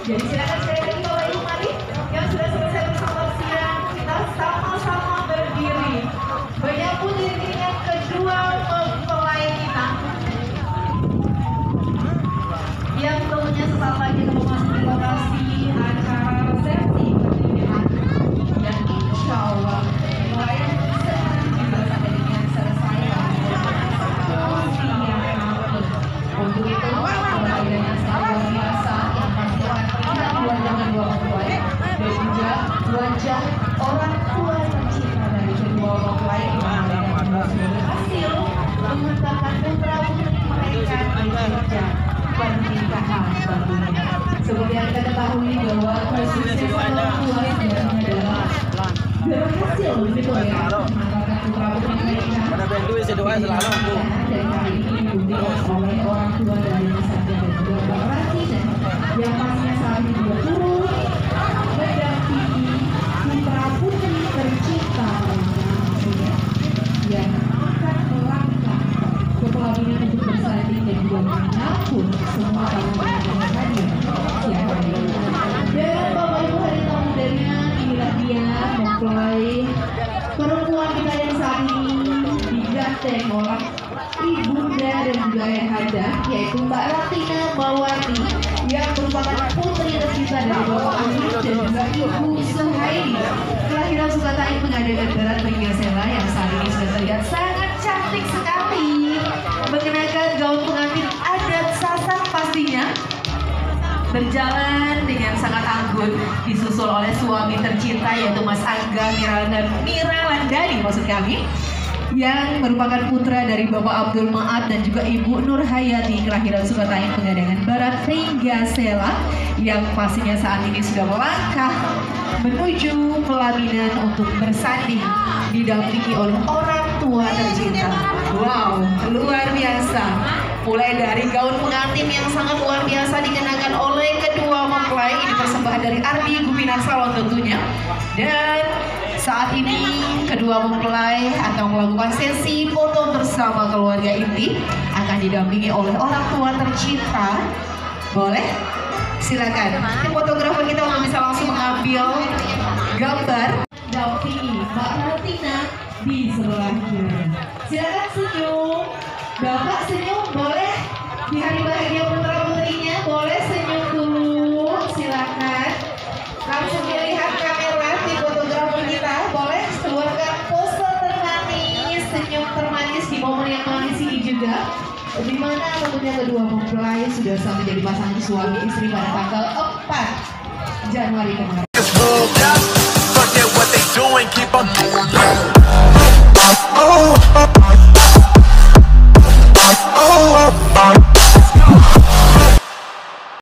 Jadi silakan sekali lagi Bapak Ibu mari yang sudah selesai bersama siang, kita sama-sama berdiri. Menyambut diri yang kedua mempelai kita. Yang tentunya sesaat lagi akan memasuki lokasi acara resepsi pernikahan. Dan insya Allah mulai juga sampai dengan selesai untuk itu kebahagiaan sangat luar biasa yang pasti akan terlihat keluarga kedua mempelai dan juga wajah orang tua tercinta dari kedua mempelai yang sudah berhasil menghantarkan putra putri mereka di jenjang pernikahan tentunya. Seperti yang kita ketahui bahwa kesuksesan orang tua sebenarnya adalah berhasil begitu ya menghantarkan putra putri mereka. Dan kali ini dibimbing oleh orang tua dari Sabda dan juga Mbak Rati dan yang pastinya saat ini juga turut mendampingi putra putri tercinta yang akan melangkah ke pelaminan untuk bersanding dan juga menyambut semua tamu yang hadir. Dan Bapak Ibu hari mudanya inilah dia mempelai perempuan kita yang saat ini digandeng oleh ibunda dan juga ayahanda, yaitu Mbak Ratina Mawati yang merupakan putri tercinta dari Bapak Amin dan juga Ibu Suhaili. Kelahiran Sukatani Pengadegan Barat Ringgasela yang saat ini sudah terlihat sangat cantik sekali, mengenakan gaun pengantin adat Sasak pastinya, berjalan dengan sangat anggun, disusul oleh suami tercinta yaitu Mas Angga Miralandani maksud kami, yang merupakan putra dari Bapak Abdul Maat dan juga Ibu Nur Hayati kelahiran Sukatani Pengadegan Barat Ringgasela yang pastinya saat ini sudah melangkah menuju pelaminan untuk bersanding didampingi oleh orang tua tercinta. Wow, luar biasa. Mulai dari gaun pengantin yang sangat luar biasa dikenakan oleh kedua mempelai, ini persembahan dari Ardi Guminar Salon tentunya. Dan saat ini kedua mempelai akan melakukan sesi foto bersama keluarga inti, akan didampingi oleh orang tua tercinta. Boleh? Silakan. Fotografer kita untuk bisa langsung mengambil gambar. Dampingi Mbak Ratina di sebelahnya. Silakan senyum. Bapak senyum boleh di hari bahagia putra putrinya, boleh senyum dulu, silakan. Langsung dilihat kamera di fotografer kita, boleh keluarkan pose termanis, senyum termanis di momen yang manis ini juga. Di mana tentunya kedua mempelai sudah sama menjadi pasangan suami istri pada tanggal 4 Januari kemarin.